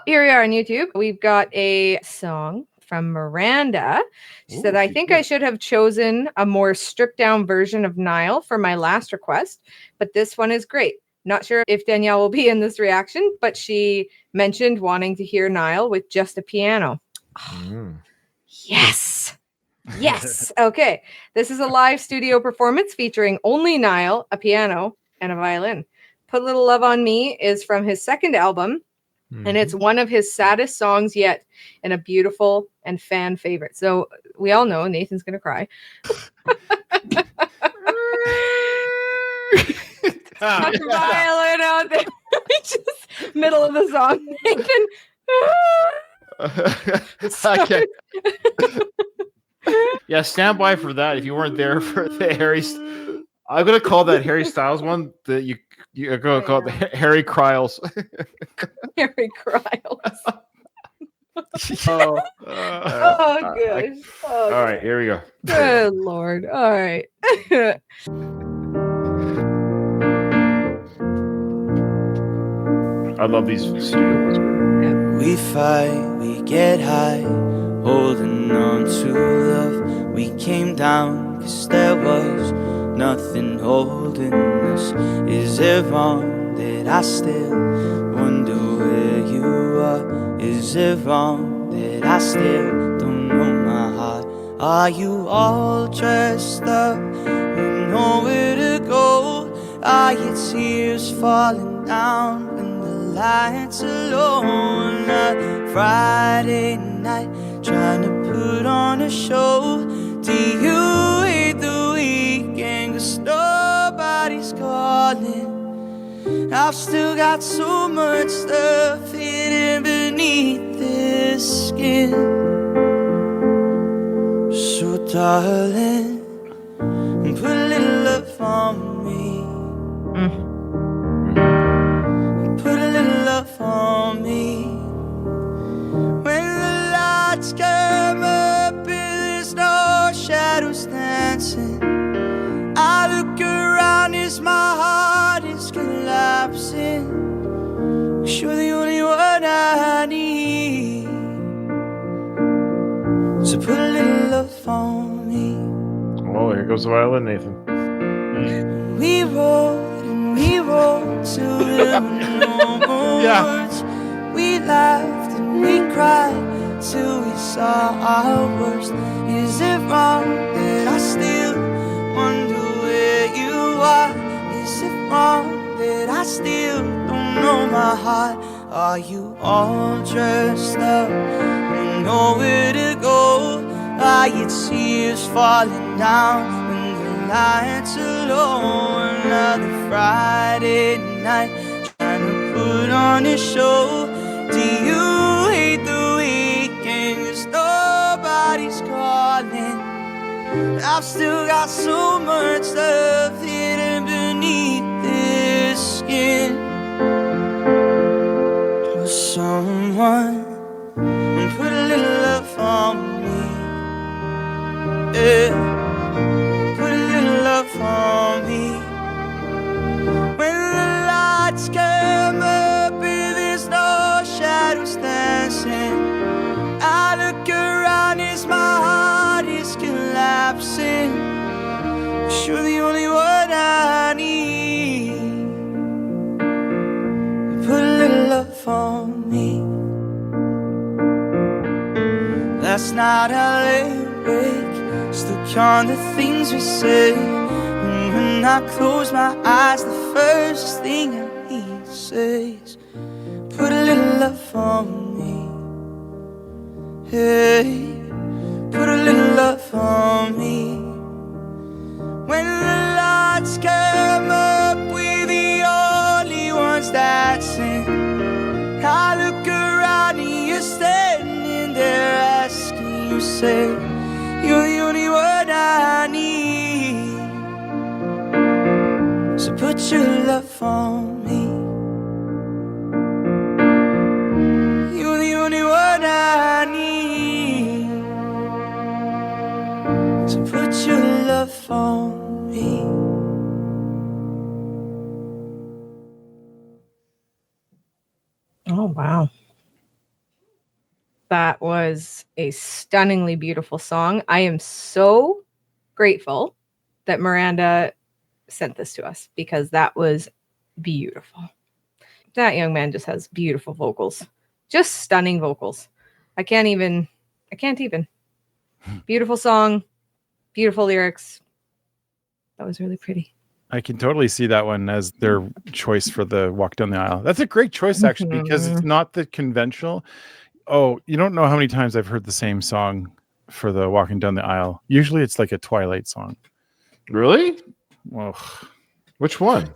Here we are on YouTube. We've got a song from Miranda. She said, I think I should have chosen a more stripped down version of Niall for my last request, but this one is great. Not sure if Danielle will be in this reaction, but she mentioned wanting to hear Niall with just a piano. Oh, yes. Yes. Okay. This is a live studio performance featuring only Niall, a piano, and a violin. Put a Little Love on Me is from his second album, and it's one of his saddest songs yet, and a beautiful and fan favorite. So we all know Nathan's going to cry. Violin out there. Just middle of the song. Nathan. Yeah, stand by for that. If you weren't there for the Harry, I'm gonna call that Harry Styles one. That you're gonna call it the Harry Cryles. Harry Cryles. Gosh. All right, here we go. Good Lord. All right. I love these studio ones. We fight, we get high, holding on to love. We came down 'cause there was nothing holding us. Is it wrong that I still wonder where you are? Is it wrong that I still don't know my heart? Are you all dressed up, with nowhere to go? Are your tears falling down when the lights are low? On a Friday night, trying to put on a show. Do you hate the weekend 'cause nobody's calling? I've still got so much stuff hidden beneath this skin. So darling, put a little love on me. Put a little love on me. When the lights come up and there's no shadows dancing, I look around as my heart is collapsing. 'Cause you're the only one I need. So put a little love on me. Oh, here goes the violin, Nathan. We rode and we rode till there were no more words. We laughed and we cried till we saw our worst. Is it wrong that I still wonder where you are? Is it wrong that I still don't know my heart? Are you all dressed up with nowhere to go? Are your tears falling down when the lights are low? Another Friday night, trying to put on a show. Do you hate the weekend 'cause nobody's calling? I've still got so much stuff hidden beneath this skin. Will someone put a little love on me? Yeah. Put a little love on me. When the lights come up and there's no shadows dancing, I look around as my heart is collapsing. 'Cause you're the only one I need. Put a little love on me. Last night I lay awake, stuck on the things we said. And when I close my eyes, the first thing I hear says, put a little love on me. Hey, put a little love on me. When the lights come up, we're the only ones dancing. I look around and you're standing there asking, you say, you're the only one I need. So put your love on me. You're the only one I need. So put your love on me. Oh, wow. That was a stunningly beautiful song. I am so grateful that Miranda sent this to us because that was beautiful. That young man just has beautiful vocals. Just stunning vocals. I can't even. Beautiful song, beautiful lyrics. That was really pretty. I can totally see that one as their choice for the Walk Down the Aisle. That's a great choice, actually, because it's not the conventional. Oh, you don't know how many times I've heard the same song for the Walking Down the Aisle. Usually it's like a Twilight song. Really? Well, which one?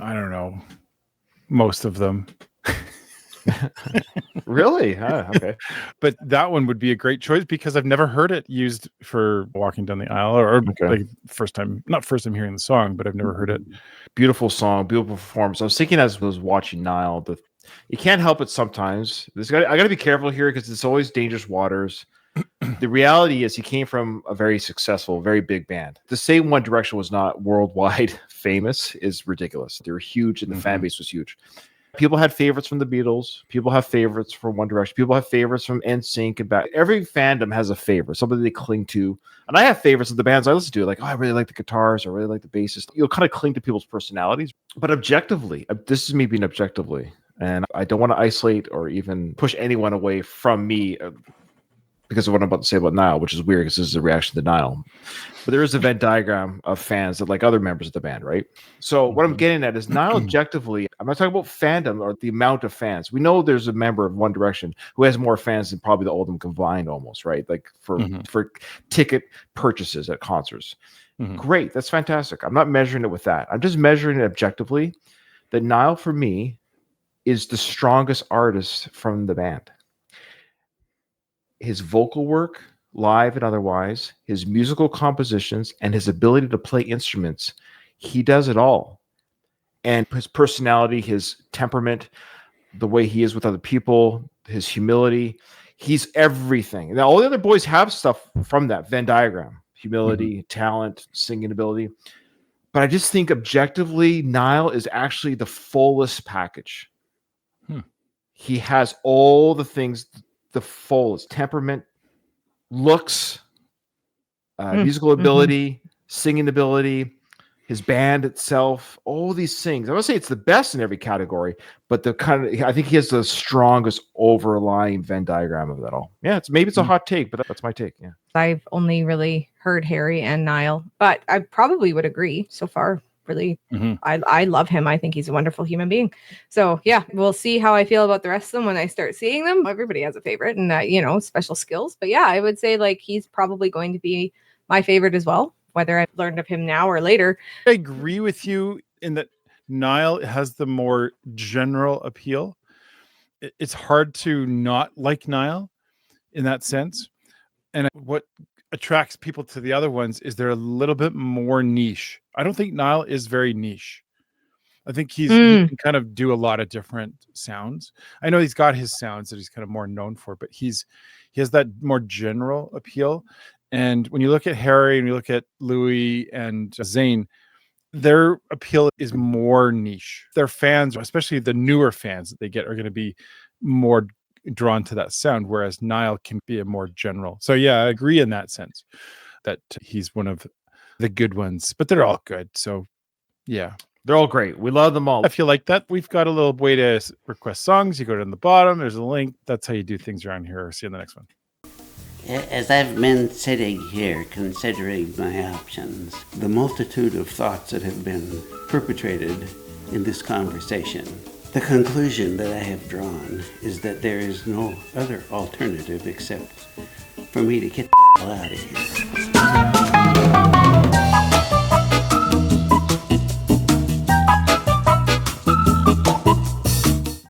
I don't know. Most of them. Really? Okay. But that one would be a great choice because I've never heard it used for Walking Down the Aisle, or like not first time hearing the song, but I've never heard it. Beautiful song, beautiful performance. I was thinking as I was watching Niall, you can't help it sometimes. I got to be careful here because it's always dangerous waters. The reality is he came from a very successful, very big band. To say One Direction was not worldwide famous is ridiculous. They were huge and the fan base was huge. People had favorites from the Beatles. People have favorites from One Direction. People have favorites from NSYNC and back. Every fandom has a favorite, somebody they cling to. And I have favorites of the bands I listen to. Like, I really like the guitars. I really like the bassist. You'll kind of cling to people's personalities. But objectively, this is me being objectively. And I don't want to isolate or even push anyone away from me because of what I'm about to say about Niall, which is weird because this is a reaction to Niall. But there is a Venn diagram of fans that like other members of the band, right? So what I'm getting at is Niall objectively, I'm not talking about fandom or the amount of fans. We know there's a member of One Direction who has more fans than probably the Oldham combined almost, right? Like for ticket purchases at concerts. Great, that's fantastic. I'm not measuring it with that. I'm just measuring it objectively that Niall, for me, is the strongest artist from the band. His vocal work, live and otherwise, his musical compositions, and his ability to play instruments, he does it all. And his personality, his temperament, the way he is with other people, his humility, he's everything. Now, all the other boys have stuff from that Venn diagram, humility, talent, singing ability. But I just think objectively, Niall is actually the fullest package. He has all the things, the fullest temperament, looks, musical ability, singing ability, his band itself, all these things. I want to say it's the best in every category, but I think he has the strongest overlying Venn diagram of that all. Yeah, maybe it's a hot take, but that's my take. Yeah, I've only really heard Harry and Niall, but I probably would agree so far. Really, I love him. I think he's a wonderful human being. So yeah, we'll see how I feel about the rest of them when I start seeing them. Everybody has a favorite and special skills. But yeah, I would say like he's probably going to be my favorite as well, whether I've learned of him now or later. I agree with you in that Niall has the more general appeal. It's hard to not like Niall in that sense. And what attracts people to the other ones is they're a little bit more niche. I don't think Niall is very niche. I think he can kind of do a lot of different sounds. I know he's got his sounds that he's kind of more known for, but he has that more general appeal. And when you look at Harry and you look at Louis and Zayn, their appeal is more niche. Their fans, especially the newer fans that they get, are going to be more drawn to that sound, whereas Niall can be a more general. So yeah, I agree in that sense that he's one of the good ones, but they're all good. So yeah, they're all great. We love them all. If you like that, we've got a little way to request songs. You go down the bottom, there's a link. That's how you do things around here. See you in the next one. As I've been sitting here considering my options, the multitude of thoughts that have been perpetrated in this conversation, the conclusion that I have drawn is that there is no other alternative except for me to get the hell out of here.